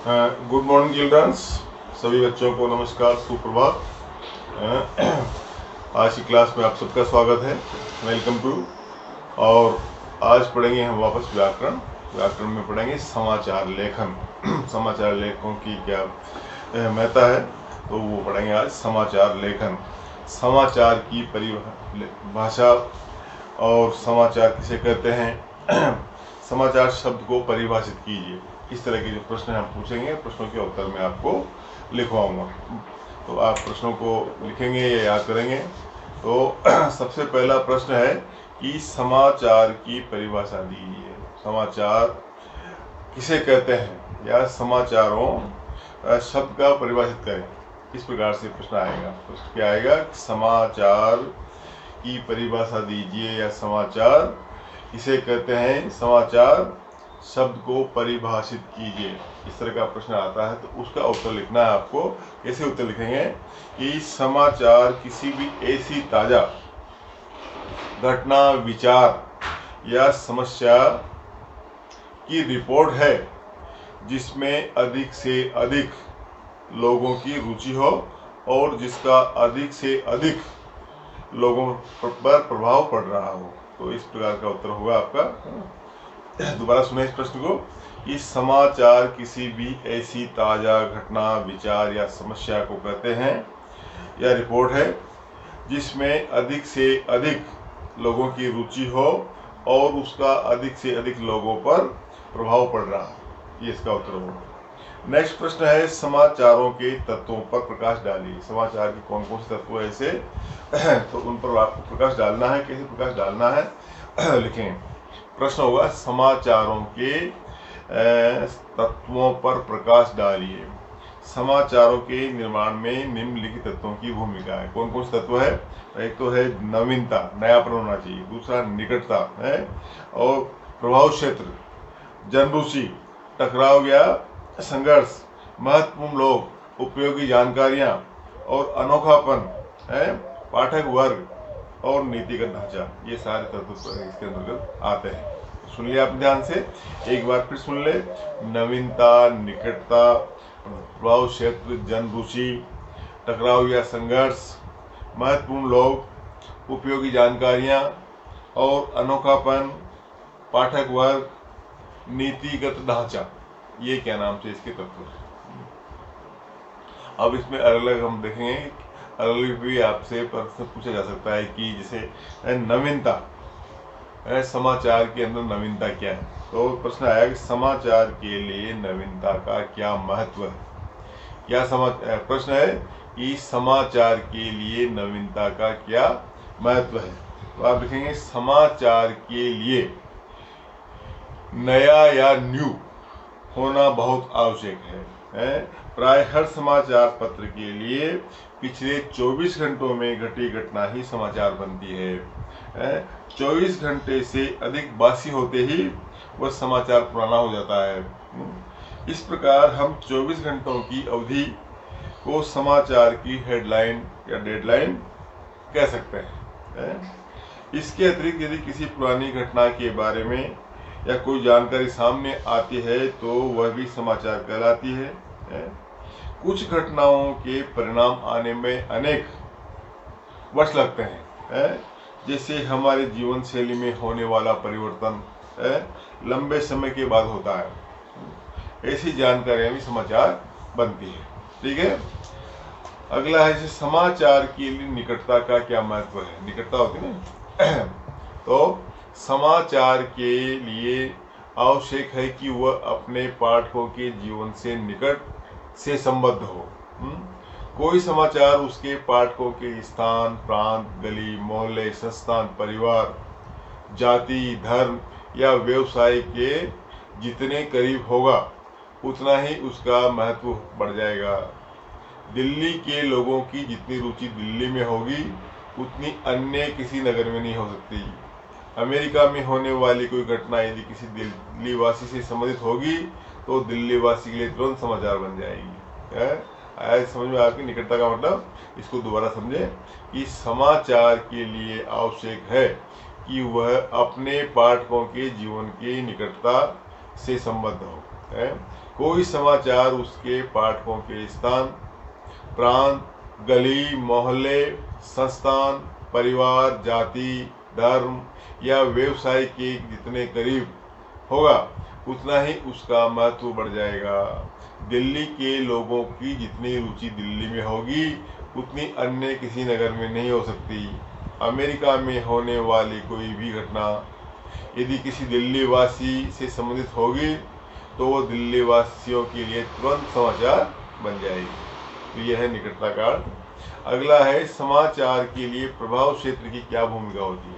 Good morning children's. सभी बच्चों को नमस्कार, सुप्रभात। आज की क्लास में आप सबका स्वागत है। Welcome to. और आज पढ़ेंगे हम वापस व्याकरण। व्याकरण में पढ़ेंगे समाचार लेखन। समाचार लेखकों की क्या महत्ता है, तो वो पढ़ेंगे आज समाचार लेखन। समाचार की परिभाषा और समाचार किसे कहते हैं। समाचार शब्द को परिभाषित कीजिए। इस तरह के जो प्रश्न हम पूछेंगे, प्रश्नों के उत्तर मैं आपको लिखवाऊंगा। तो आप प्रश्नों को लिखेंगे या याद करेंगे। तो सबसे पहला प्रश्न है कि समाचार की परिभाषा दीजिए। समाचार किसे कहते हैं, या समाचारों शब्द का परिभाषित करें। इस प्रकार से प्रश्न आएगा। प्रश्न क्या आएगा, समाचार की परिभाषा दीजिए, या समाचार किसे कहते हैं, समाचार शब्द को परिभाषित कीजिए। इस तरह का प्रश्न आता है तो उसका उत्तर लिखना है आपको। कैसे उत्तर लिखेंगे कि समाचार किसी भी ऐसी ताजा घटना, विचार या समस्या की रिपोर्ट है जिसमें अधिक से अधिक लोगों की रुचि हो और जिसका अधिक से अधिक लोगों पर प्रभाव पड़ रहा हो। तो इस प्रकार का उत्तर होगा आपका। दोबारा सुने इस प्रश्न को कि समाचार किसी भी ऐसी ताजा घटना, विचार या समस्या को कहते हैं या रिपोर्ट है जिसमें अधिक से अधिक लोगों की रुचि हो और उसका अधिक से अधिक लोगों पर प्रभाव पड़ रहा हो। ये इसका उत्तर होगा। नेक्स्ट प्रश्न है, समाचारों के तत्वों पर प्रकाश डालिए। समाचार के कौन कौन से तत्व ऐसे तो उन पर आपको प्रकाश डालना है। कैसे प्रकाश डालना है लिखें। प्रश्न होगा, समाचारों के तत्वों पर प्रकाश डालिए। समाचारों के निर्माण में निम्नलिखित तत्वों की भूमिका है। कौन कौन से तत्व है? एक तो है नवीनता, नयापन होना चाहिए। दूसरा निकटता है, और प्रभाव क्षेत्र, जनरुचि, टकराव या संघर्ष, महत्वपूर्ण लोग, उपयोगी जानकारियां और अनोखापन है, पाठक वर्ग और नीतिगत ढांचा। ये सारे तत्व इसके अंतर्गत आते हैं। सुन लिया आप ध्यान से, एक बार फिर सुन ले। नवीनता, निकटता, प्रभाव क्षेत्र, जनरुचि, टकराव या संघर्ष, महत्वपूर्ण लोग, उपयोगी जानकारियां और अनोखापन, पाठक वर्ग, नीतिगत ढांचा। ये क्या नाम से इसके तत्व हैं। अब इसमें अलग अलग हम देखेंगे, अलग अलग भी आपसे प्रश्न पूछा जा सकता है कि जैसे नवीनता, समाचार के अंदर नवीनता क्या है। तो प्रश्न आया कि समाचार के लिए नवीनता का क्या महत्व है। क्या प्रश्न है कि समाचार के लिए नवीनता का क्या महत्व है। तो आप लिखेंगे, समाचार के लिए नया या न्यू होना बहुत आवश्यक है। प्राय हर समाचार पत्र के लिए पिछले 24 घंटों में घटी घटना ही समाचार बनती है। 24 घंटे से अधिक बासी होते ही वह समाचार पुराना हो जाता है। इस प्रकार हम 24 घंटों की अवधि को समाचार की हेडलाइन या डेडलाइन कह सकते हैं। इसके अतिरिक्त यदि किसी पुरानी घटना के बारे में या कोई जानकारी सामने आती है तो वह भी समाचार कहलाती है। कुछ घटनाओं के परिणाम आने में अनेक वर्ष लगते हैं। जैसे हमारे जीवन शैली में होने वाला परिवर्तन लंबे समय के बाद होता है। ऐसी जानकारियां भी समाचार बनती है। ठीक है। अगला है, समाचार के लिए निकटता का क्या महत्व है। निकटता होती है ना। तो समाचार के लिए आवश्यक है कि वह अपने पाठकों के जीवन से निकट से संबद्ध हो। कोई समाचार उसके पाठकों के स्थान, प्रांत, गली, मोहल्ले, संस्थान, परिवार, जाति, धर्म या व्यवसाय के जितने करीब होगा उतना ही उसका महत्व बढ़ जाएगा। दिल्ली के लोगों की जितनी रुचि दिल्ली में होगी उतनी अन्य किसी नगर में नहीं हो सकती। अमेरिका में होने वाली कोई घटना यदि किसी दिल्ली वासी से संबंधित होगी तो दिल्ली वासी के लिए तुरंत समाचार बन जाएगी। आया समझ में आपकी निकटता का मतलब। इसको दोबारा समझे कि समाचार के लिए आवश्यक है कि वह अपने पाठकों के जीवन की निकटता से संबद्ध हो। है। कोई समाचार उसके पाठकों के स्थान, प्रांत, गली मोहल्ले, संस्थान, परिवार, जाति, धर्म या व्यवसाय के जितने करीब होगा उतना ही उसका महत्व बढ़ जाएगा। दिल्ली के लोगों की जितनी रुचि दिल्ली में होगी उतनी अन्य किसी नगर में नहीं हो सकती। अमेरिका में होने वाली कोई भी घटना यदि किसी दिल्ली वासी से संबंधित होगी तो वो दिल्ली वासियों के लिए तुरंत समाचार बन जाएगी। तो यह है निकटता का अर्थ। अगला है समाचार के लिए प्रभाव क्षेत्र की क्या भूमिका होती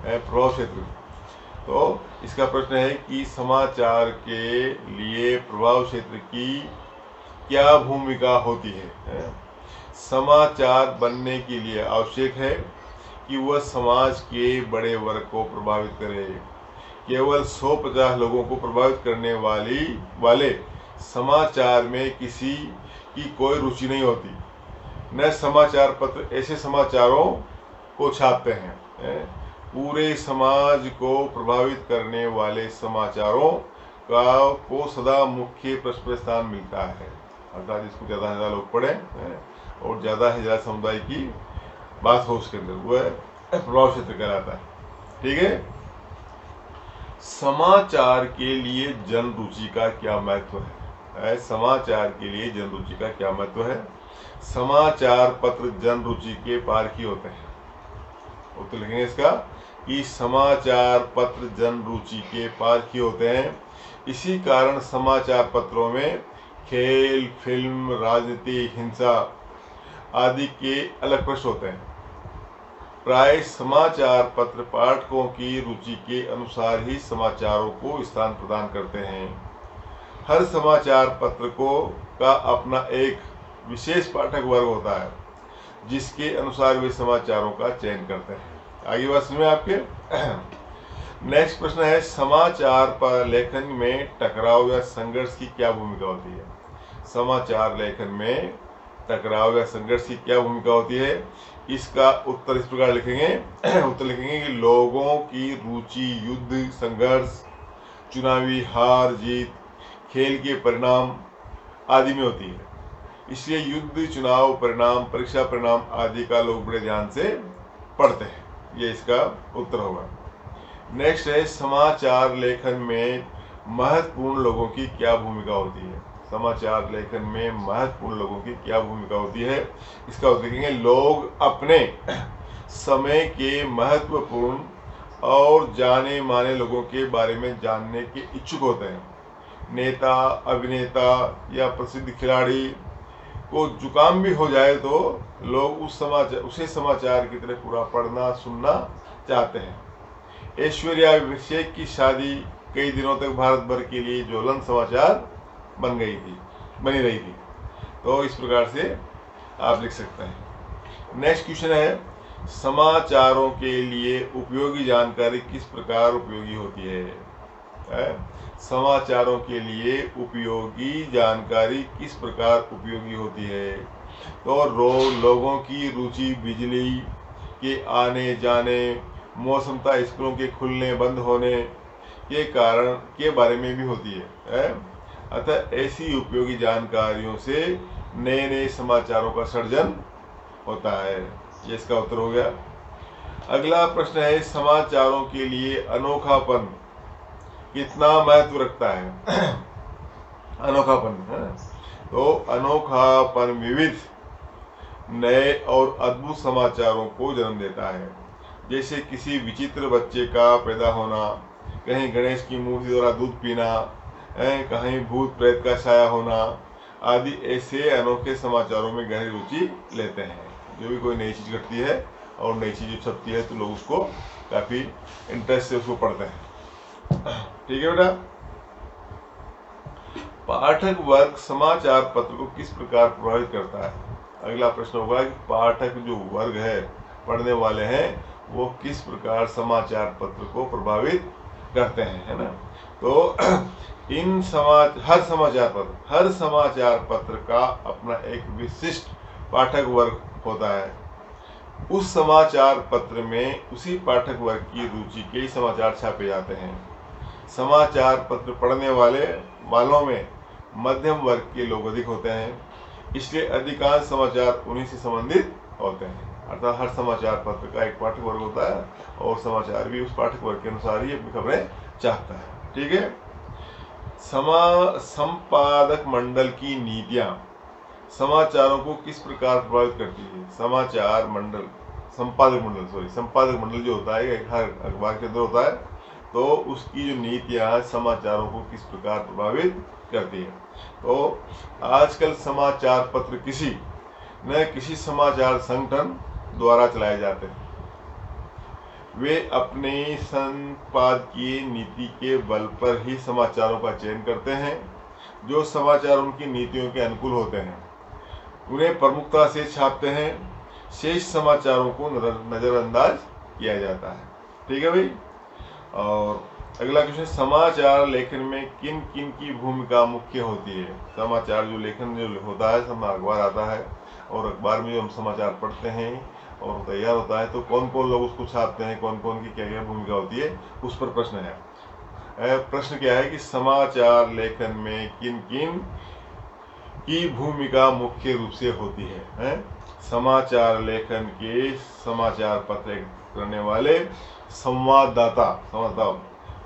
है। प्रभाव क्षेत्र, तो इसका प्रश्न है कि समाचार के लिए प्रभाव क्षेत्र की क्या भूमिका होती है। समाचार बनने के लिए आवश्यक है कि वह समाज के बड़े वर्ग को प्रभावित करे। केवल 150 लोगों को प्रभावित करने वाले समाचार में किसी की कोई रुचि नहीं होती। न समाचार पत्र ऐसे समाचारों को छापते हैं। पूरे समाज को प्रभावित करने वाले समाचारों को सदा मुख्य पृष्ठ पर स्थान मिलता है, अर्थात जिसको ज़्यादा से ज़्यादा लोग पढ़ें और ज़्यादा से ज़्यादा समुदाय की बात हो उसके अंदर, वह प्रभाव क्षेत्र कहलाता है। ठीक है। समाचार के लिए जन रुचि का क्या महत्व है। समाचार के लिए जन रुचि का क्या महत्व है। समाचार पत्र जन रुचि के पारखी होते हैं। उत्तर लिखेंगे इसका कि समाचार पत्र जन रुचि के पारखी होते हैं। इसी कारण समाचार पत्रों में खेल, फिल्म, राजनीति, हिंसा आदि के अलग पृष्ठ होते हैं। प्राय समाचार पत्र पाठकों की रुचि के अनुसार ही समाचारों को स्थान प्रदान करते हैं। हर समाचार पत्र का अपना एक विशेष पाठक वर्ग होता है जिसके अनुसार वे समाचारों का चयन करते हैं। आगे बात सुनिए आपके। नेक्स्ट प्रश्न है समाचार पर लेखन में टकराव या संघर्ष की क्या भूमिका होती है। समाचार लेखन में टकराव या संघर्ष की क्या भूमिका होती है। इसका उत्तर इस प्रकार लिखेंगे। उत्तर लिखेंगे कि लोगों की रुचि युद्ध, संघर्ष, चुनावी हार जीत, खेल के परिणाम आदि में होती है। इसलिए युद्ध, चुनाव परिणाम, परीक्षा परिणाम आदि का लोग बड़े ध्यान से पढ़ते हैं। ये इसका उत्तर होगा। नेक्स्ट है समाचार लेखन में महत्वपूर्ण लोगों की क्या भूमिका होती है। समाचार लेखन में महत्वपूर्ण लोगों की क्या भूमिका होती है। इसका उत्तर लिखेंगे लोग अपने समय के महत्वपूर्ण और जाने माने लोगों के बारे में जानने के इच्छुक होते हैं। नेता, अभिनेता या प्रसिद्ध खिलाड़ी को जुकाम भी हो जाए तो लोग उसे समाचार की तरह पूरा पढ़ना सुनना चाहते हैं। ऐश्वर्या अभिषेक की शादी कई दिनों तक भारत भर के लिए ज्वलंत समाचार बनी रही थी। तो इस प्रकार से आप लिख सकते हैं। नेक्स्ट क्वेश्चन है समाचारों के लिए उपयोगी जानकारी किस प्रकार उपयोगी होती है। समाचारों के लिए उपयोगी जानकारी किस प्रकार उपयोगी होती है। तो लोगों की रुचि बिजली के आने जाने, मौसमता स्कूलों के खुलने बंद होने के कारण के बारे में भी होती है। अतः ऐसी उपयोगी जानकारियों से नए नए समाचारों का सृजन होता है। ये इसका उत्तर हो गया। अगला प्रश्न है समाचारों के लिए अनोखापन कितना महत्व रखता है। अनोखापन है। तो अनोखापन विविध नए और अद्भुत समाचारों को जन्म देता है। जैसे किसी विचित्र बच्चे का पैदा होना, कहीं गणेश की मूर्ति द्वारा दूध पीना, कहीं भूत प्रेत का छाया होना आदि ऐसे अनोखे समाचारों में गहरी रुचि लेते हैं। जो भी कोई नई चीज़ घटती है और नई चीज़ छपती है तो लोग उसको काफ़ी इंटरेस्ट से उसको पढ़ते हैं। ठीक है बेटा। पाठक वर्ग समाचार पत्र को किस प्रकार प्रभावित करता है। अगला प्रश्न होगा कि पाठक जो वर्ग है, पढ़ने वाले हैं, वो किस प्रकार समाचार पत्र को प्रभावित करते हैं, है ना। तो हर समाचार पत्र का अपना एक विशिष्ट पाठक वर्ग होता है। उस समाचार पत्र में उसी पाठक वर्ग की रुचि के समाचार छापे जाते हैं। समाचार पत्र पढ़ने वालों में मध्यम वर्ग के लोग अधिक होते हैं, इसलिए अधिकांश समाचार उन्हीं से संबंधित होते हैं। अर्थात हर समाचार पत्र का एक पाठक वर्ग होता है और समाचार भी उस पाठक वर्ग के अनुसार ही अपनी खबरें चाहता है। ठीक है। संपादक मंडल की नीतियां समाचारों को किस प्रकार प्रभावित करती है? संपादक मंडल जो होता है हर अखबार के अंदर होता है, तो उसकी जो नीतियां समाचारों को किस प्रकार प्रभावित करती है। तो आजकल समाचार पत्र किसी न किसी समाचार संगठन द्वारा चलाए जाते हैं। वे अपने संपादकीय नीति के बल पर ही समाचारों का चयन करते हैं। जो समाचार उनकी नीतियों के अनुकूल होते हैं उन्हें प्रमुखता से छापते हैं, शेष समाचारों को नजरअंदाज किया जाता है। ठीक है भाई। और अगला क्वेश्चन, समाचार लेखन में किन किन की भूमिका मुख्य होती है? समाचार जो लेखन जो होता है, अखबार आता है और अखबार में जो हम समाचार पढ़ते हैं और तैयार होता है, तो कौन कौन लोग उसको छापते हैं, कौन कौन की क्या क्या भूमिका होती है, उस पर प्रश्न है। प्रश्न क्या है कि समाचार लेखन में किन किन की भूमिका मुख्य रूप से होती है? समाचार लेखन के समाचार पत्र करने वाले संवाददाता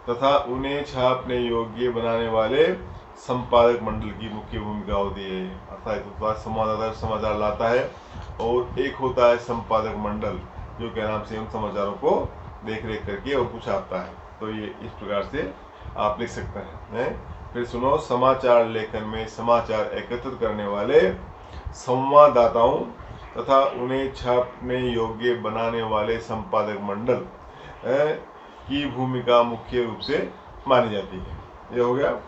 तथा उन्हें छापने योग्य बनाने वाले संपादक मंडल की मुख्य भूमिका होती है। अर्थात संवाददाता समाचार लाता है और एक होता है संपादक मंडल जो के नाम से उन समाचारों को देख रेख करके और कुछ छापता है। तो ये इस प्रकार से आप लिख सकते हैं। फिर सुनो, समाचार लेखन में समाचार एकत्रित करने वाले संवाददाताओं तथा उन्हें छापने योग्य बनाने वाले संपादक मंडल की भूमिका मुख्य रूप से मानी जाती है। ये हो गया।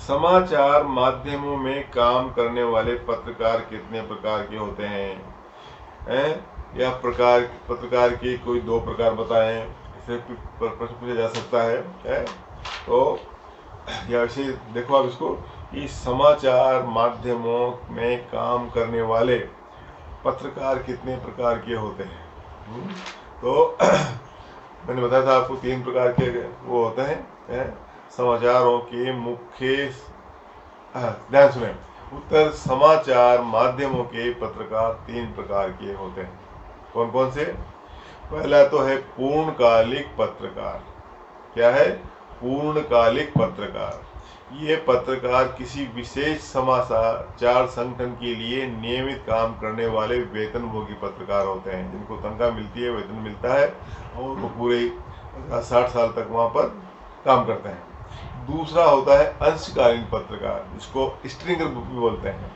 समाचार माध्यमों में काम करने वाले पत्रकार कितने प्रकार के होते हैं? या पत्रकार के कोई 2 प्रकार बताएं, इसे प्रश्न पूछा जा सकता है। तो या वैसे देखो आप इसको कि समाचार माध्यमों में काम करने वाले पत्रकार कितने प्रकार के होते हैं। तो मैंने बताया था आपको 3 प्रकार के वो होते हैं समाचारों के मुख्य। ध्यान सुने, उत्तर समाचार माध्यमों के पत्रकार 3 प्रकार के होते हैं। कौन कौन से? पहला तो है पूर्णकालिक पत्रकार। क्या है? पूर्णकालिक पत्रकार। ये पत्रकार किसी विशेष समाचार संगठन के लिए नियमित काम करने वाले वेतनभोगी पत्रकार होते हैं, जिनको तनख्वाह मिलती है, वेतन मिलता है और वो पूरे 60 साल तक वहाँ पर काम करते हैं। दूसरा होता है अंशकालीन पत्रकार, जिसको स्ट्रिंगर भी बोलते हैं।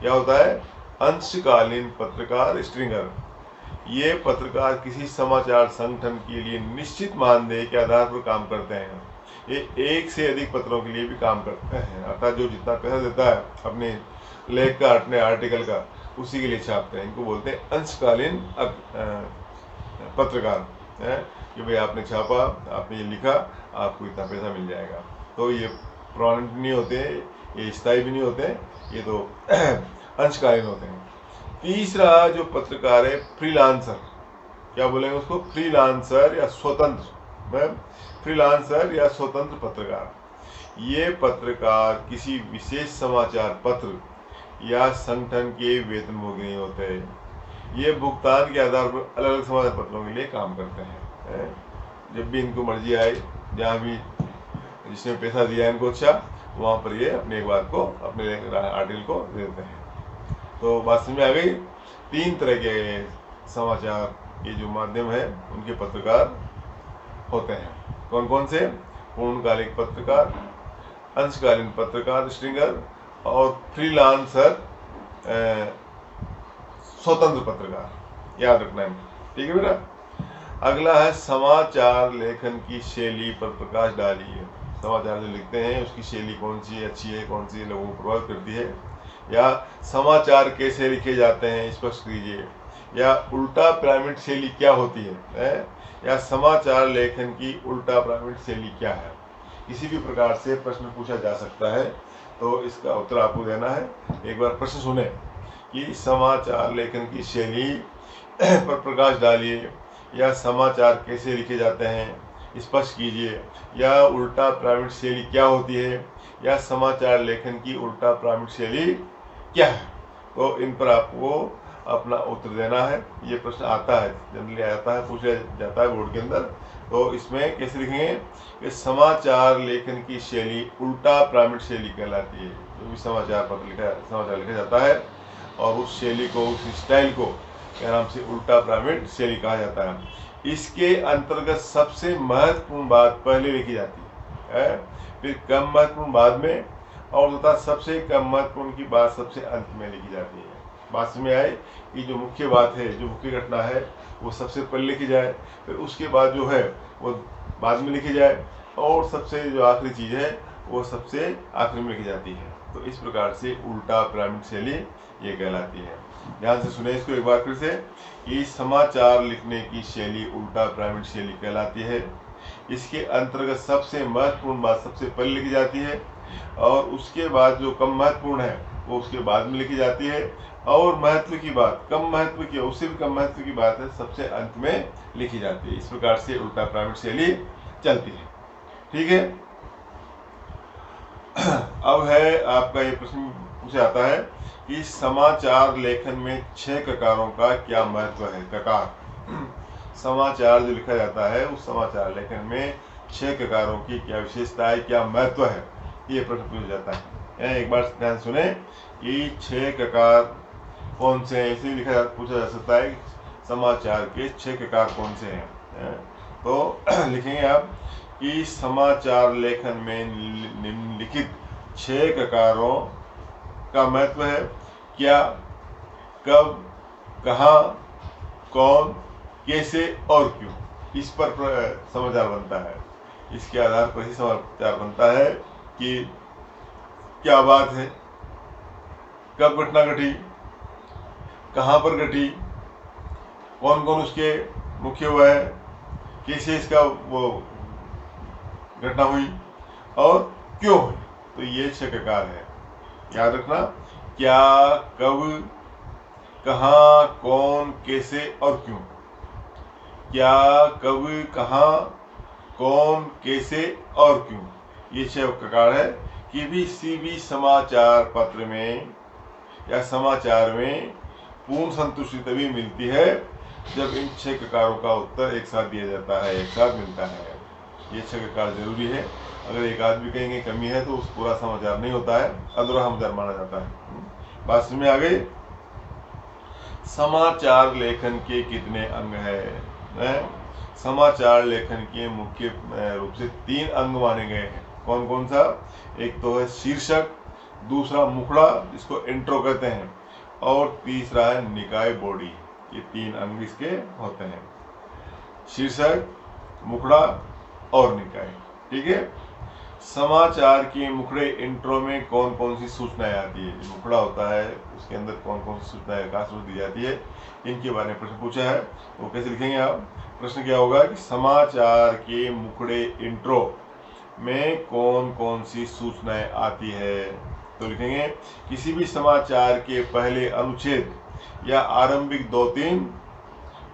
क्या होता है? अंशकालीन पत्रकार, स्ट्रिंगर। ये पत्रकार किसी समाचार संगठन के लिए निश्चित मानदेय के आधार पर काम करते हैं। ये एक से अधिक पत्रों के लिए भी काम करते हैं, अर्थात जो जितना पैसा देता है अपने लेख का, अपने आर्टिकल का, उसी के लिए छापते हैं। इनको बोलते हैं अंशकालीन पत्रकार। कि भाई आपने छापा, आपने ये लिखा, आपको इतना पैसा मिल जाएगा। तो ये परमानेंट नहीं होते, ये स्थायी भी नहीं होते, ये तो अंशकालीन होते हैं। तीसरा जो पत्रकार है फ्रीलांसर। क्या बोलेंगे उसको? फ्रीलांसर या स्वतंत्र। फ्रीलांसर या स्वतंत्र पत्रकार। ये पत्रकार किसी विशेष समाचार पत्र या संगठन के वेतनभोगी नहीं होते। ये भुगतान के आधार पर अलग अलग समाचार पत्रों के लिए काम करते हैं। जब भी इनको मर्जी आए, जहाँ भी जिसने पैसा दिया इनको अच्छा, वहाँ पर ये अपने एक बात को, अपने आर्टिकल को देते हैं। तो बात समझ में आ गई? 3 तरह के समाचार के जो माध्यम है उनके पत्रकार होते हैं। कौन कौन से? पूर्णकालिक पत्रकार, अंशकालीन पत्रकार, स्ट्रिंगर, और फ्रीलांसर स्वतंत्र पत्रकार। याद रखना है। ठीक है बेटा। अगला है समाचार लेखन की शैली पर प्रकाश डालिए। समाचार जो लिखते हैं उसकी शैली कौन सी अच्छी है, कौन सी लोगों को प्रभावित करती है, या समाचार कैसे लिखे जाते हैं स्पष्ट कीजिए, या उल्टा पिरामिड शैली क्या होती है, या समाचार लेखन की उल्टा पिरामिड शैली क्या है। किसी भी प्रकार से प्रश्न पूछा जा सकता है, तो इसका उत्तर आपको देना है। एक बार प्रश्न सुने कि समाचार लेखन की शैली पर प्रकाश डालिए, या समाचार कैसे लिखे जाते हैं, स्पष्ट कीजिए, या उल्टा पिरामिड शैली क्या होती है, या समाचार लेखन की उल्टा पिरामिड शैली क्या है। तो इन पर आपको अपना उत्तर देना है। ये प्रश्न आता है, जनरली आता है, पूछा जाता है बोर्ड के अंदर। तो इसमें कैसे लिखेंगे कि समाचार लेखन की शैली उल्टा पिरामिड शैली कहलाती है। जो भी समाचार लिखा जाता है और उस शैली को, उस स्टाइल को क्या नाम से उल्टा पिरामिड शैली कहा जाता है। इसके अंतर्गत सबसे महत्वपूर्ण बात पहले लिखी जाती है, फिर कम महत्वपूर्ण बाद में, और तथा सबसे कम महत्वपूर्ण की बात सबसे अंत में लिखी जाती है। बात में आए कि जो मुख्य बात है, जो मुख्य घटना है, वो सबसे पहले लिखी जाए, फिर उसके बाद जो है वो बाद में लिखी जाए, और सबसे जो आखिरी चीज़ है वो सबसे आखिरी में लिखी जाती है। तो इस प्रकार से उल्टा पिरामिड शैली ये कहलाती है। ध्यान से सुने इसको एक बार फिर से, कि समाचार लिखने की शैली उल्टा पिरामिड शैली कहलाती है। इसके अंतर्गत सबसे महत्वपूर्ण बात सबसे पहले लिखी जाती है, और उसके बाद जो कम महत्वपूर्ण है वो उसके बाद में लिखी जाती है, और महत्व की बात, कम महत्व की, उससे भी कम महत्व की बात है सबसे अंत में लिखी जाती है। इस प्रकार से उल्टा पिरामिड शैली चलती है। ठीक है। अब है आपका ये प्रश्न पूछा जाता है कि समाचार लेखन में 6 ककारों का क्या महत्व है। ककार, समाचार जो लिखा जाता है उस समाचार लेखन में 6 ककारों की क्या विशेषता है, क्या महत्व है, ये प्रश्न पूछा जाता है। एक बार ध्यान सुने कि 6 ककार कौन से हैं। इसे पूछा जा सकता है समाचार के 6 ककार कौन से हैं। तो लिखेंगे आप कि समाचार लेखन में निम्नलिखित 6 ककारों का महत्व है। क्या, कब, कहाँ, कौन, कैसे और क्यों। इस पर समाचार बनता है। इसके आधार पर ही समाचार बनता है कि क्या बात है, कब घटना घटी, कहाँ पर घटी, कौन कौन उसके मुख्य हुआ है, कैसे इसका वो घटना हुई और क्यों हुई। तो ये 6 ककार है, याद रखना। क्या, कब, कहाँ, कौन, कैसे और क्यों। क्या, कब, कहाँ, कौन, कैसे और क्यों, ये 6 ककार है। कि किसी भी समाचार पत्र में या समाचार में पूर्ण संतुष्टि तभी मिलती है जब इन 6 ककारों का उत्तर एक साथ दिया जाता है, एक साथ मिलता है। ये 6 ककार जरूरी है। अगर एक आदमी कहेंगे कमी है तो उस पूरा समाचार नहीं होता है, अधूरा समाचार माना जाता है। बात समझ में आ गई। समाचार लेखन के कितने अंग है? समाचार लेखन के मुख्य रूप से 3 अंग माने गए हैं। कौन कौन सा? एक तो है शीर्षक, दूसरा मुखड़ा जिसको इंट्रो कहते हैं, और तीसरा है निकाय बॉडी। ये 3 अंग इसके होते हैं, शीर्षक, मुखड़ा और निकाय। ठीक है। समाचार के मुखड़े इंट्रो में कौन कौन सी सूचनाएं आती है? जो मुखड़ा होता है उसके अंदर कौन कौन सी सूचनाएं दी जाती है, इनके बारे में प्रश्न पूछा है। वो कैसे लिखेंगे आप? प्रश्न क्या होगा कि समाचार के मुखड़े इंट्रो में कौन कौन सी सूचनाएं आती है। तो लिखेंगे किसी भी समाचार के पहले अनुच्छेद या आरंभिक 2-3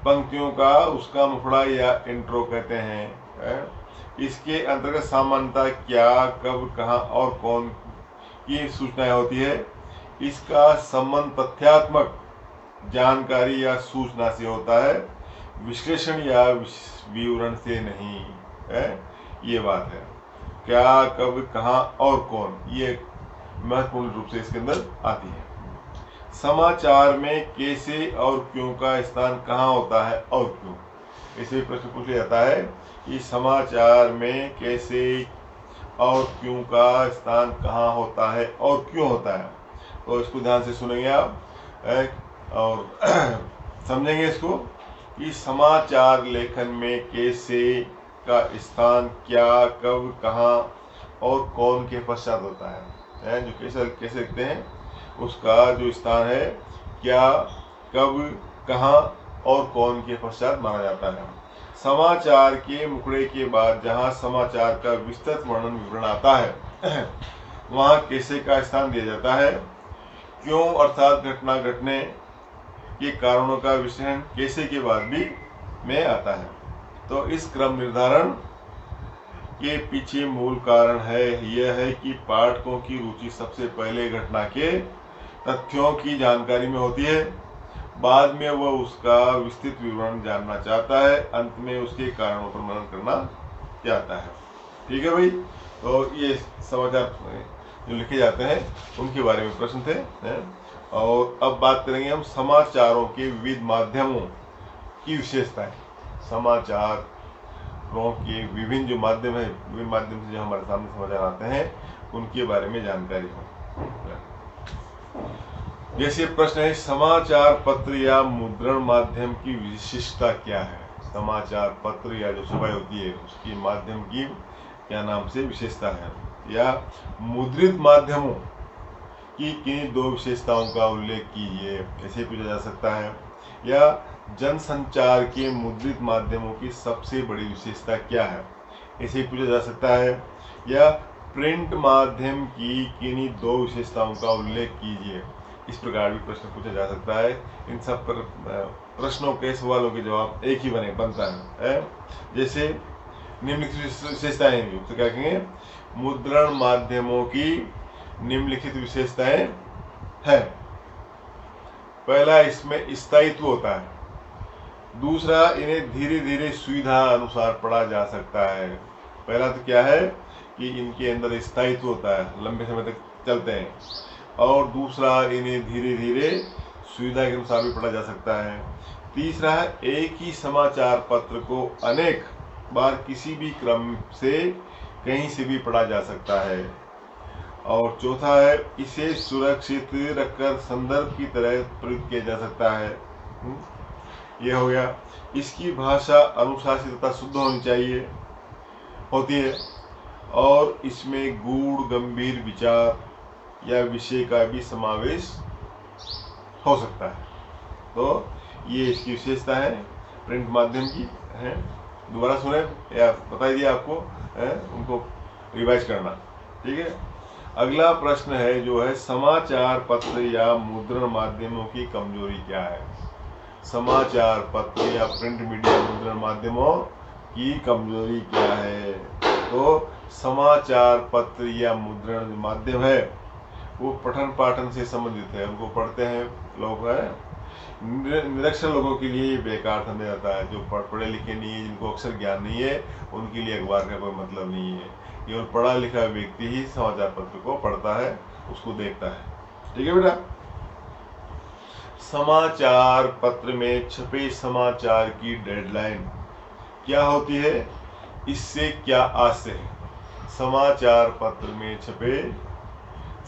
पंक्तियों का उसका मुखड़ा या इंट्रो कहते हैं। इसके अंतर्गत सामान्यतः क्या, कब, कहाँ और कौन की सूचनाएं होती है। इसका संबंध तथ्यात्मक जानकारी या सूचना से होता है, विश्लेषण या विवरण से नहीं है। ये बात है। क्या, कब, कहाँ और कौन, ये महत्वपूर्ण रूप से इसके अंदर आती है। समाचार में कैसे और क्यों का स्थान कहाँ होता है और क्यों, इसे प्रश्न पूछा जाता है कि समाचार में कैसे और क्यों का स्थान कहाँ होता है और क्यों होता है। तो इसको ध्यान से सुनेंगे आप और समझेंगे इसको कि समाचार लेखन में कैसे का स्थान क्या, कब, कहाँ और कौन के पश्चात होता है। जो कैसे लिखते हैं उसका जो स्थान है क्या, कब, कहाँ और कौन के पश्चात माना जाता है। समाचार के मुखड़े के बाद जहाँ समाचार का विस्तृत वर्णन विवरण आता है वहाँ कैसे का स्थान दिया जाता है। क्यों अर्थात घटना घटने के कारणों का विश्लेषण कैसे के बाद भी में आता है। तो इस क्रम निर्धारण के पीछे मूल कारण है यह है कि पाठकों की रुचि सबसे पहले घटना के तथ्यों की जानकारी में होती है, बाद में वह उसका विस्तृत विवरण जानना चाहता है, अंत में उसके कारणों पर मनन करना चाहता है। ठीक है भाई, तो ये समाचार जो लिखे जाते हैं उनके बारे में प्रश्न थे। और अब बात करेंगे हम समाचारों के विविध माध्यमों की विशेषताएं। समाचारों के विभिन्न जो माध्यम है, विभिन्न माध्यम से जो हमारे सामने समाचार आते हैं उनके बारे में जानकारी हो। जैसे प्रश्न है, समाचार पत्र या मुद्रण माध्यम की विशिष्टता क्या है? समाचार पत्र या जो खबर होती है उसकी माध्यम की क्या नाम से विशेषता है? या मुद्रित माध्यमों की किन दो विशेषताओं का उल्लेख कीजिए, ऐसे पूछा जा सकता है। या जनसंचार के मुद्रित माध्यमों की सबसे बड़ी विशेषता क्या है, ऐसे पूछा जा सकता है। या प्रिंट माध्यम की किन्हीं दो विशेषताओं का उल्लेख कीजिए, इस प्रकार भी प्रश्न पूछा जा सकता है। इन सब पर प्रश्नों के सवालों के जवाब एक ही बनता है। जैसे निम्नलिखित विशेषताएं, तो क्या कहेंगे, मुद्रण माध्यमों की निम्नलिखित विशेषताएं हैं। पहला, इसमें स्थायित्व होता है। दूसरा, इन्हें धीरे धीरे सुविधा अनुसार पढ़ा जा सकता है। पहला तो क्या है कि इनके अंदर स्थायित्व होता है, लंबे समय तक चलते हैं। और दूसरा, इन्हें धीरे धीरे सुविधा के अनुसार भी पढ़ा जा सकता है। तीसरा है, एक ही समाचार पत्र को अनेक बार किसी भी क्रम से कहीं से भी पढ़ा जा सकता है। और चौथा है, इसे सुरक्षित रखकर संदर्भ की तरह प्रयुक्त किया जा सकता है। यह हो गया। इसकी भाषा अनुशासित तथा शुद्ध होती है और इसमें गूढ़ गंभीर विचार या विषय का भी समावेश हो सकता है। तो ये इसकी विशेषता है प्रिंट माध्यम की है। दोबारा सुने या बता दिया आपको, उनको रिवाइज करना। ठीक है। अगला प्रश्न है जो है, समाचार पत्र या मुद्रण माध्यमों की कमजोरी क्या है? समाचार पत्र या प्रिंट मीडिया मुद्रण माध्यमों की कमजोरी क्या है? तो समाचार पत्र या मुद्रण माध्यम है वो पठन पाठन से संबंधित है, उनको पढ़ते हैं लोग, है निरक्षर लोगों के लिए बेकार समझा जाता है। जो पढ़े लिखे नहीं है, जिनको अक्षर ज्ञान नहीं है, उनके लिए अखबार का कोई मतलब नहीं है। केवल पढ़ा लिखा व्यक्ति ही समाचार पत्र को पढ़ता है, उसको देखता है। ठीक है बेटा। समाचार पत्र में छपे समाचार की डेडलाइन क्या होती है, इससे क्या आशय है? समाचार पत्र में छपे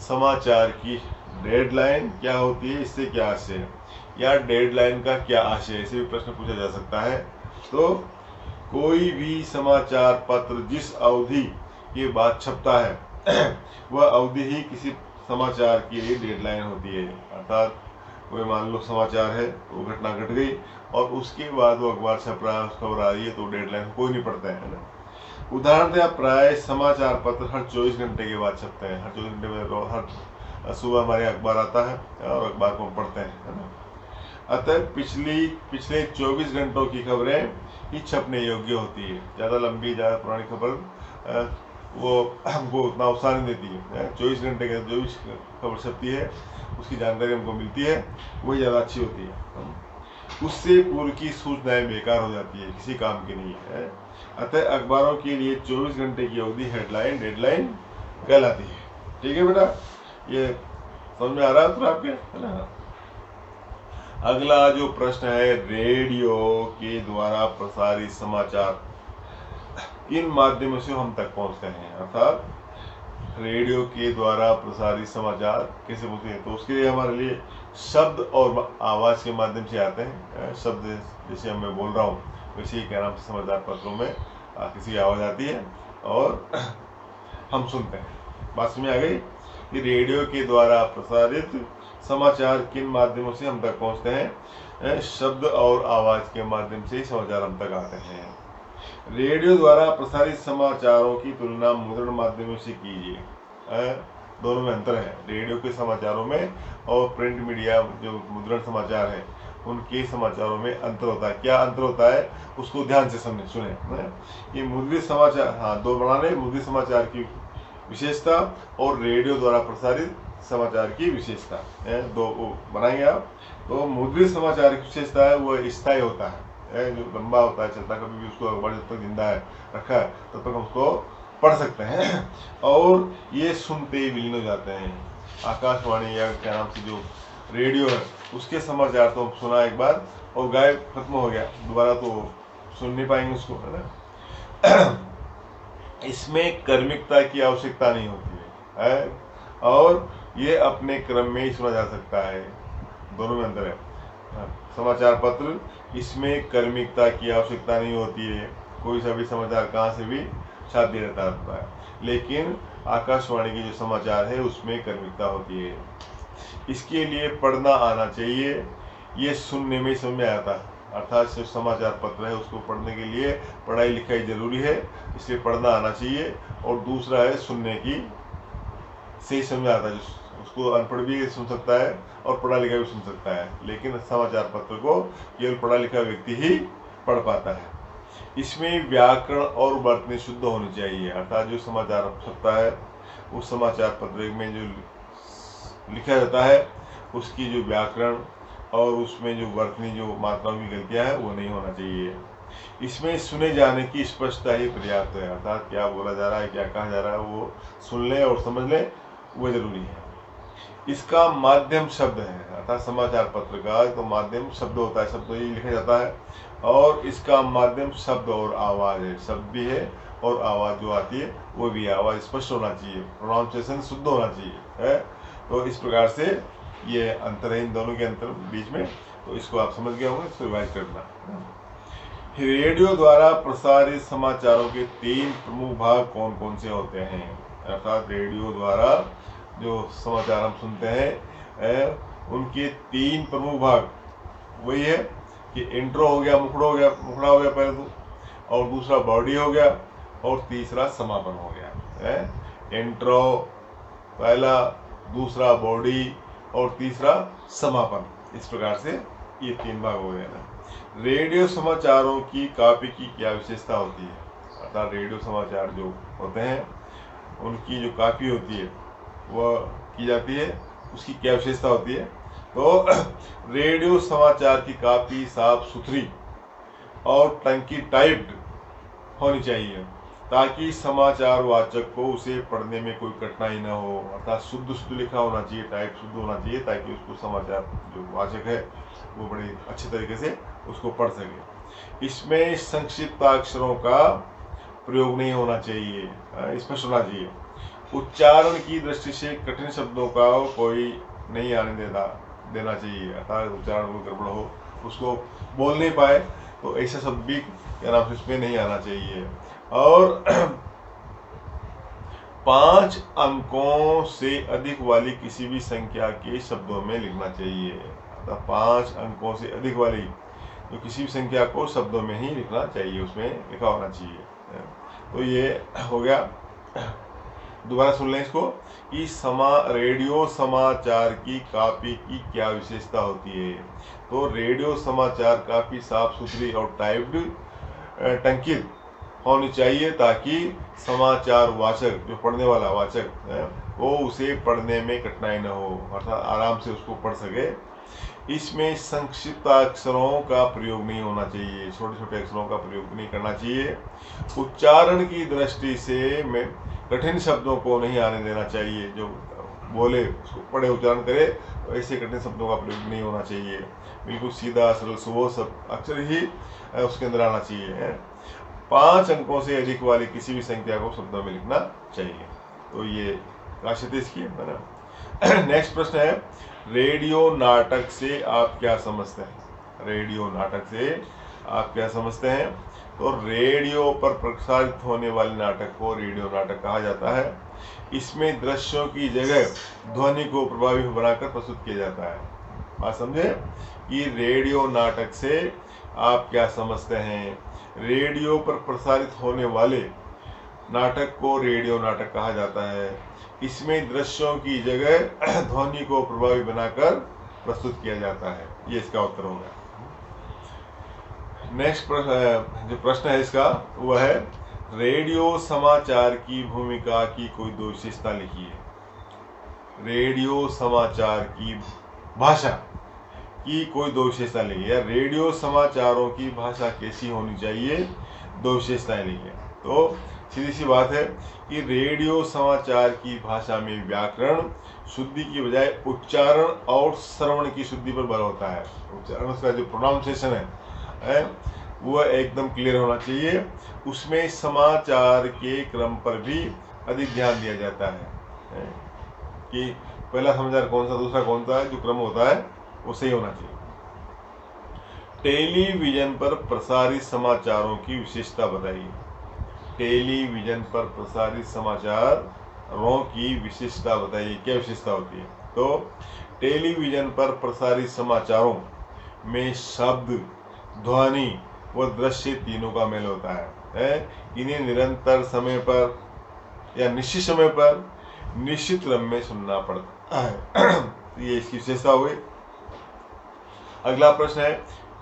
समाचार की डेडलाइन क्या होती है, इससे क्या आशय है, या डेडलाइन का क्या आशय है, इसे भी प्रश्न पूछा जा सकता है। तो कोई भी समाचार पत्र जिस अवधि के बाद छपता है वह अवधि ही किसी समाचार के लिए डेडलाइन होती है। अर्थात कोई मान लो समाचार है, वो घटना घट गई और उसके बाद वो अखबार छप रहा है, खबर आ रही है, तो डेडलाइन कोई नहीं पढ़ता है ना। उदाहरण दें, प्राय समाचार पत्र हर 24 घंटे के बाद छपते हैं। हर 24 घंटे में हर सुबह हमारे अखबार आता है और अखबार को हम पढ़ते हैं, है ना। अतः पिछले 24 घंटों की खबरें ही छपने योग्य होती है। ज़्यादा लंबी, ज़्यादा पुरानी खबर वो हमको उतना उत्साह नहीं देती है। 24 घंटे के जो भी खबर छपती है उसकी जानकारी हमको मिलती है, वही ज़्यादा अच्छी होती है। उससे पूर्व की सूचनाएं बेकार हो जाती है, किसी काम की नहीं है। अतः अखबारों के लिए 24 घंटे की अवधि हेडलाइन डेडलाइन कहलाती है। ठीक है बेटा, ये समझ में आ रहा है तो आपके, है ना। अगला जो प्रश्न है, रेडियो के द्वारा प्रसारित समाचार किन माध्यमों से हम तक पहुंचते हैं? अर्थात रेडियो के द्वारा प्रसारित समाचार कैसे पहुंचते हैं? तो उसके लिए हमारे लिए शब्द और आवाज़ के माध्यम से आते हैं। शब्द जैसे मैं बोल रहा हूँ वैसे ही क्या नाम से समाचार पत्रों में किसी आवाज़ आती है और हम सुनते हैं। बात समझ आ गई कि रेडियो के द्वारा प्रसारित समाचार किन माध्यमों से हम तक पहुंचते हैं? शब्द और आवाज़ के माध्यम से समाचार हम तक आते हैं। रेडियो द्वारा प्रसारित समाचारों की तुलना मुद्रण माध्यमों से कीजिए। दोनों में अंतर है। रेडियो के समाचारों में और प्रिंट मीडिया जो मुद्रण समाचार है उनके समाचारों में अंतर होता है। क्या अंतर होता है उसको ध्यान से सुने। ये मुद्रित समाचार, हाँ, दो बना रहे, मुद्रित समाचार की विशेषता और रेडियो द्वारा प्रसारित समाचार की विशेषता है, दो बनाएंगे आप। तो मुद्रित समाचार की विशेषता है वो स्थायी होता है, जो लंबा होता है, चलता, कभी भी उसको अखबार जब तक जिंदा है रखा है तब तक हम उसको पढ़ सकते हैं और ये सुनते ही विलीन हो जाते हैं। आकाशवाणी या क्या नाम से जो रेडियो है उसके समाचार तो सुना एक बार और गायब, खत्म हो गया, दोबारा तो सुन नहीं पाएंगे उसको, है ना। इसमें क्रमिकता की आवश्यकता नहीं होती है और ये अपने क्रम में ही सुना जा सकता है। दोनों में अंतर है। समाचार पत्र, इसमें क्रमिकता की आवश्यकता नहीं होती है, कोई सा भी समाचार कहाँ से भी छाप दिया जाता है। लेकिन आकाशवाणी के जो समाचार है उसमें क्रमिकता होती है। इसके लिए पढ़ना आना चाहिए, ये सुनने में समझ में आता है। अर्थात जो समाचार पत्र है उसको पढ़ने के लिए पढ़ाई लिखाई जरूरी है, इसलिए पढ़ना आना चाहिए। और दूसरा है सुनने की सही समझ में आता है, उसको अनपढ़ भी सुन सकता है और पढ़ा लिखा भी सुन सकता है, लेकिन समाचार पत्र को केवल पढ़ा लिखा व्यक्ति ही पढ़ पाता है। इसमें व्याकरण और वर्तनी शुद्ध होनी चाहिए। अर्थात जो समाचार छपता है उस समाचार पत्र में जो लिखा जाता है उसकी जो व्याकरण और उसमें जो वर्तनी जो मात्राओं की गलतियां हैं वो नहीं होना चाहिए। इसमें सुने जाने की स्पष्टता ही पर्याप्त है। अर्थात क्या बोला जा रहा है, क्या कहा जा रहा है, वो सुन ले और समझ ले, वो जरूरी है। इसका माध्यम शब्द है। अर्थात समाचार पत्र का तो माध्यम शब्द होता है, शब्द ही लिखा जाता है और इसका माध्यम शब्द और आवाज है। शब्द भी है और आवाज जो आती है वो भी आवाज स्पष्ट होना चाहिए, प्रोनाउंसिएशन शुद्ध होना चाहिए है। तो इस प्रकार से ये अंतर है इन दोनों के अंतर बीच में। तो इसको आप समझ गए होंगे, इसको रिवाइज करना। रेडियो द्वारा प्रसारित समाचारों के 3 प्रमुख भाग कौन कौन से होते हैं। अर्थात रेडियो द्वारा जो समाचार हम सुनते हैं उनके 3 प्रमुख भाग वही है कि इंट्रो हो गया, मुखड़ा हो गया पहले तो, और दूसरा बॉडी हो गया और तीसरा समापन हो गया। इंट्रो पहला, दूसरा बॉडी और तीसरा समापन। इस प्रकार से ये 3 भाग हो गए ना। रेडियो समाचारों की कॉपी की क्या विशेषता होती है। अर्थात रेडियो समाचार जो होते हैं उनकी जो कॉपी होती है वह की जाती है, उसकी क्या विशेषता होती है। तो रेडियो समाचार की कॉपी साफ सुथरी और टंकी टाइप्ड होनी चाहिए ताकि समाचार वाचक को उसे पढ़ने में कोई कठिनाई न हो। अर्थात शुद्ध लिखा होना चाहिए, टाइप शुद्ध होना चाहिए ताकि उसको समाचार जो वाचक है वो बड़े अच्छे तरीके से उसको पढ़ सके। इसमें संक्षिप्त अक्षरों का प्रयोग नहीं होना चाहिए, स्पष्ट होना चाहिए। उच्चारण की दृष्टि से कठिन शब्दों का कोई नहीं आने देना चाहिए। अर्थात उच्चारण में गड़बड़ हो, उसको बोल नहीं पाए तो ऐसा शब्द भी क्या नाम से इसमें नहीं आना चाहिए। और 5 अंकों से अधिक वाली किसी भी संख्या के शब्दों में लिखना चाहिए। अर्थात 5 अंकों से अधिक वाली तो किसी भी संख्या को शब्दों में ही लिखना चाहिए, उसमें लिखा होना चाहिए। तो ये हो गया। दोबारा सुन लें इसको कि रेडियो समाचार की कॉपी की क्या विशेषता होती है। तो रेडियो समाचार काफी साफ सुथरी और टाइप्ड टंकित होनी चाहिए ताकि समाचार वाचक, जो पढ़ने वाला वाचक है, वो उसे पढ़ने में कठिनाई न हो, अर्थात आराम से उसको पढ़ सके। इसमें संक्षिप्त अक्षरों का प्रयोग नहीं होना चाहिए, छोटे छोटे अक्षरों का प्रयोग नहीं करना चाहिए। उच्चारण की दृष्टि से में कठिन शब्दों को नहीं आने देना चाहिए, जो बोले उसको पढ़े उच्चारण करे, तो ऐसे कठिन शब्दों का प्रयोग नहीं होना चाहिए। बिल्कुल सीधा सरल वो सब अक्षर ही उसके अंदर आना चाहिए। 5 अंकों से अधिक वाली किसी भी संख्या को शब्दों में लिखना चाहिए। तो ये राशि इसकी है ना। नेक्स्ट प्रश्न है, रेडियो नाटक से आप क्या समझते हैं। रेडियो नाटक से आप क्या समझते हैं। तो रेडियो पर प्रसारित होने वाले नाटक को रेडियो नाटक कहा जाता है। इसमें दृश्यों की जगह ध्वनि को प्रभावी बनाकर प्रस्तुत किया जाता है। बात समझे कि रेडियो नाटक से आप क्या समझते हैं। रेडियो पर प्रसारित होने वाले नाटक को रेडियो नाटक कहा जाता है। इसमें दृश्यों की जगह ध्वनि को प्रभावी बनाकर प्रस्तुत किया जाता है। ये इसका उत्तर होगा। नेक्स्ट जो प्रश्न है इसका वह है, रेडियो समाचार की भूमिका की कोई दो विशेषता लिखिए। रेडियो समाचार की भाषा की कोई दो विशेषता लिखिए, या रेडियो समाचारों की भाषा कैसी होनी चाहिए, दो विशेषताएं लिखिए। तो सीधी सी बात है कि रेडियो समाचार की भाषा में व्याकरण शुद्धि की बजाय उच्चारण और श्रवण की शुद्धि पर बल होता है। उच्चारण का जो प्रोनाउंसिएशन है वह एकदम क्लियर होना चाहिए। उसमें समाचार के क्रम पर भी अधिक ध्यान दिया जाता है कि पहला समाचार कौन सा, दूसरा कौन सा है, जो क्रम होता है वो सही होना चाहिए। टेलीविजन पर प्रसारित समाचारों की विशेषता बताइए। टेलीविजन पर प्रसारित समाचारों की विशेषता बताइए, क्या विशेषता होती है। तो टेलीविजन पर प्रसारित समाचारों में शब्द, ध्वनि व दृश्य तीनों का मेल होता है। इन्हें निरंतर समय पर या निश्चित समय पर निश्चित क्रम में सुनना पड़ता है। ये इसकी विशेषता हुई। अगला प्रश्न है,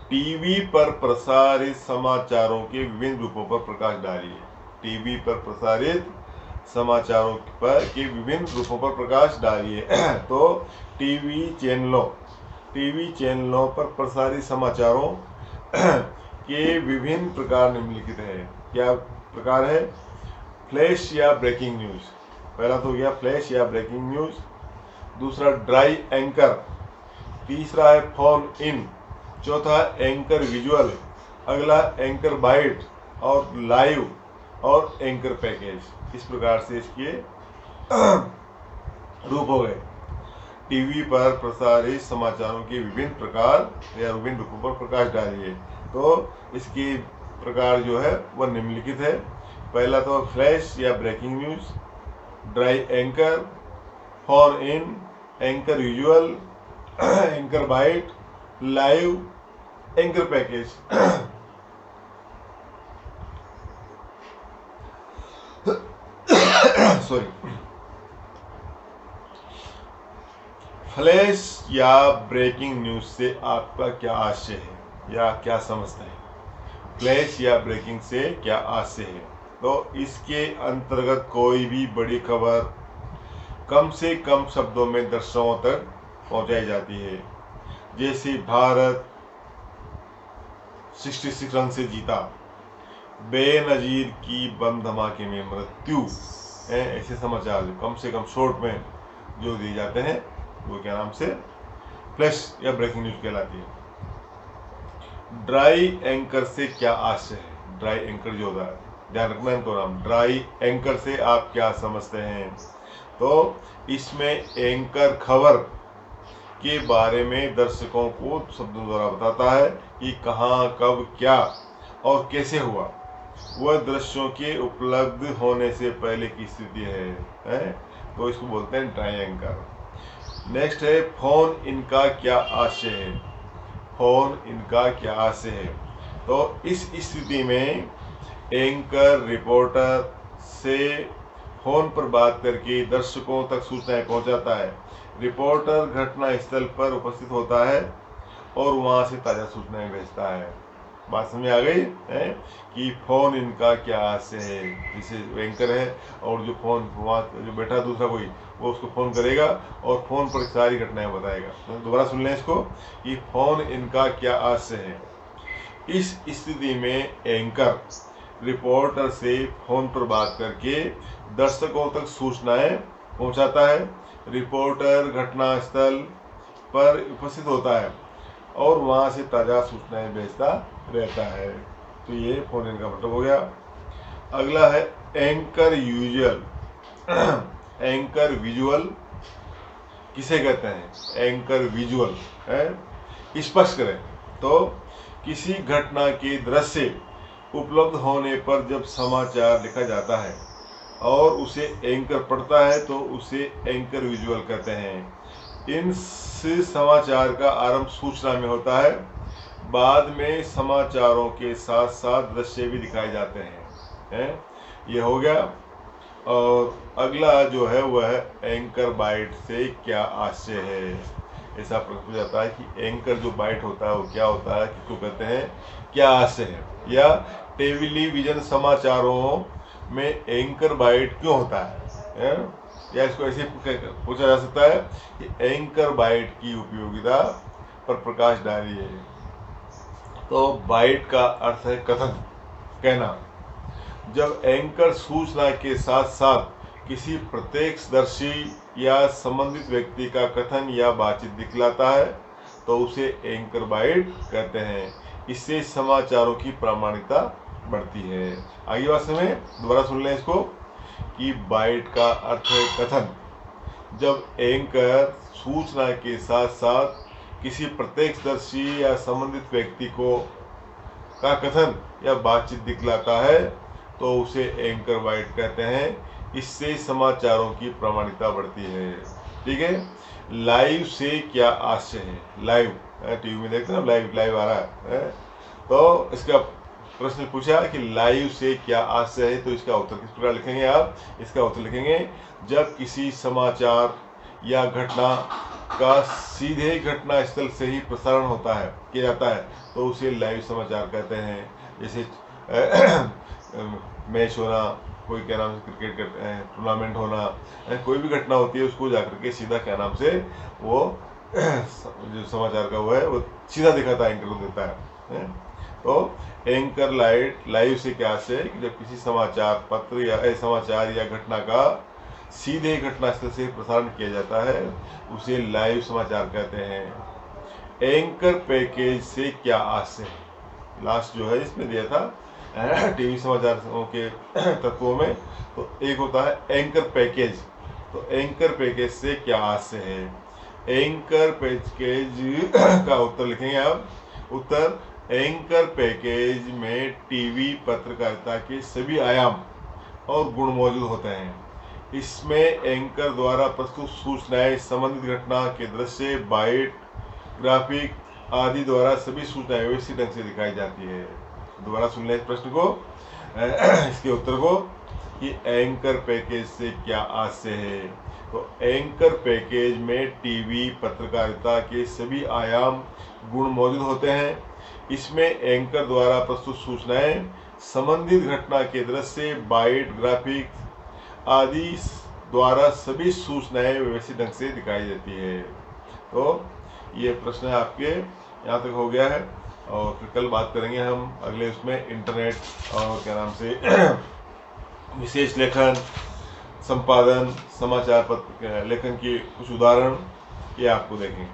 टीवी पर प्रसारित समाचारों के विभिन्न रूपों पर प्रकाश डालिए। टीवी पर प्रसारित समाचारों के विभिन्न रूपों पर प्रकाश डालिए। तो टीवी चैनलों पर प्रसारित समाचारों के विभिन्न प्रकार निम्नलिखित है। क्या प्रकार है? फ्लैश या ब्रेकिंग न्यूज। पहला तो हो गया फ्लैश या ब्रेकिंग न्यूज, दूसरा ड्राई एंकर, तीसरा है फोन इन, चौथा एंकर विजुअल, अगला एंकर बाइट और लाइव और एंकर पैकेज। इस प्रकार से इसके रूप हो गए। टीवी पर प्रसारित समाचारों के विभिन्न प्रकार या विभिन्न रूपों पर प्रकाश डालिए। तो इसके प्रकार जो है वह निम्नलिखित है। पहला तो फ्लैश या breaking news, dry anchor, phone in, anchor visual, anchor bite, live, anchor package. Sorry. Flash या ब्रेकिंग न्यूज से आपका क्या आशय है या क्या समझते हैं? फ्लैश या ब्रेकिंग से क्या आशय है? तो इसके अंतर्गत कोई भी बड़ी खबर कम से कम शब्दों में दर्शकों तक पहुंचाई जाती है। जैसे भारत 66 रन से जीता, बेनजीर की बम धमाके में मृत्यु, ऐसे समाचार जो कम से कम शॉर्ट में जो दिए जाते हैं वो क्या नाम से फ्लैश या ब्रेकिंग न्यूज कहलाती है। ड्राई एंकर से क्या आशय है? ड्राई एंकर जो होता है, ध्यान रखना इनको नाम। ड्राई एंकर से आप क्या समझते हैं? तो इसमें एंकर खबर के बारे में दर्शकों को शब्दों द्वारा बताता है कि कहाँ, कब, क्या और कैसे हुआ। वह दृश्यों के उपलब्ध होने से पहले की स्थिति है? तो इसको बोलते हैं ड्राई एंकर। नेक्स्ट है फोन इनका क्या आशय है? फोन इनका क्या आशय है? तो इस स्थिति में एंकर रिपोर्टर से फोन पर बात करके दर्शकों तक सूचनाएं पहुंचाता है। रिपोर्टर घटना स्थल पर उपस्थित होता है और वहां से ताजा सूचनाएं भेजता है। बात समझ आ गई है कि फोन इनका क्या आशय है। जैसे एंकर है और जो फोन वहाँ जो बैठा दूसरा कोई, वो उसको फोन करेगा और फोन पर सारी घटनाएं बताएगा। तो दोबारा सुन लें इसको कि फोन इनका क्या आशय है। इस स्थिति में एंकर रिपोर्टर से फोन पर बात करके दर्शकों तक सूचनाएं पहुंचाता है। रिपोर्टर घटनास्थल पर उपस्थित होता है और वहां से ताजा सूचनाएं भेजता रहता है। तो ये फोन इन का मतलब हो गया। अगला है एंकर यूजुअल। एंकर विजुअल किसे कहते हैं? एंकर विजुअल है स्पष्ट करें तो किसी घटना के दृश्य उपलब्ध होने पर जब समाचार लिखा जाता है और उसे एंकर पढ़ता है तो उसे एंकर विजुअल कहते हैं। इन समाचार का आरंभ सूचना में होता है, बाद में समाचारों के साथ साथ दृश्य भी दिखाए जाते हैं। ये हो गया। और अगला जो है वह है एंकर बाइट से क्या आशय है। ऐसा प्रश्न पूछा जाता है कि एंकर जो बाइट होता है वो क्या होता है, किसको कहते हैं, क्या आशय है, या टेलीविजन समाचारों में एंकर बाइट क्यों होता है? या इसको ऐसे पूछा जा सकता है कि एंकर बाइट की उपयोगिता पर प्रकाश डालिए। तो बाइट का अर्थ है कथन, कहना। जब एंकर सूचना के साथ साथ किसी प्रत्यक्षदर्शी या संबंधित व्यक्ति का कथन या बातचीत दिखलाता है तो उसे एंकर बाइट कहते हैं। इससे समाचारों की प्रामाणिकता बढ़ती है। आगे बात समझें, दोबारा सुन लें इसको कि बाइट का अर्थ है कथन। जब एंकर सूचना के साथ साथ किसी प्रत्यक्षदर्शी या संबंधित व्यक्ति का कथन या बातचीत दिखलाता है तो उसे एंकर बाइट कहते हैं। इससे समाचारों की प्रामाणिकता बढ़ती है। ठीक है। लाइव से क्या आशय है? लाइव टीवी में देखते हैं ना, लाइव आ रहा है। तो इसका प्रश्न पूछा कि लाइव से क्या आशय है, तो इसका उत्तर किस प्रकार लिखेंगे आप? इसका उत्तर लिखेंगे, जब किसी समाचार या घटना का सीधे घटना स्थल से ही प्रसारण होता है, किया जाता है, तो उसे लाइव समाचार कहते हैं। जैसे मैच होना, कोई क्या नाम से क्रिकेट टूर्नामेंट होना, कोई भी घटना होती है उसको जाकर के सीधा क्या नाम से वो जो समाचार का वो है वो सीधा दिखाता है, एंकर को देता है। तो एंकर लाइव से क्या से कि जब किसी समाचार पत्र या समाचार या घटना का सीधे घटनास्थल से प्रसारण किया जाता है उसे लाइव समाचार कहते हैं। एंकर पैकेज से क्या आशय है? लास्ट जो है इसमें दिया था टीवी समाचारों के तत्वों में, तो एक होता है एंकर पैकेज। तो एंकर पैकेज से क्या आशय है? एंकर पैकेज का उत्तर लिखेंगे आप। उत्तर, एंकर पैकेज में टीवी पत्रकारिता के सभी आयाम और गुण मौजूद होते हैं। इसमें एंकर द्वारा प्रस्तुत सूचनाएं संबंधित घटना के दृश्य, बाइट, ग्राफिक आदि द्वारा सभी सूचनाएं व्यवस्थित ढंग से दिखाई जाती है। दोबारा सुन लें इस प्रश्न को, इसके उत्तर को कि एंकर पैकेज से क्या आशय है। तो एंकर पैकेज में टीवी पत्रकारिता के सभी आयाम गुण मौजूद होते हैं। इसमें एंकर द्वारा प्रस्तुत सूचनाएं संबंधित घटना के दृश्य, बाइट, ग्राफिक आदि द्वारा सभी सूचनाएं व्यवस्थित ढंग से दिखाई देती है। तो ये प्रश्न आपके यहाँ तक हो गया है, और फिर कल बात करेंगे हम अगले उसमें इंटरनेट और क्या नाम से विशेष लेखन, संपादन, समाचार पत्र लेखन के कुछ उदाहरण ये आपको देखेंगे।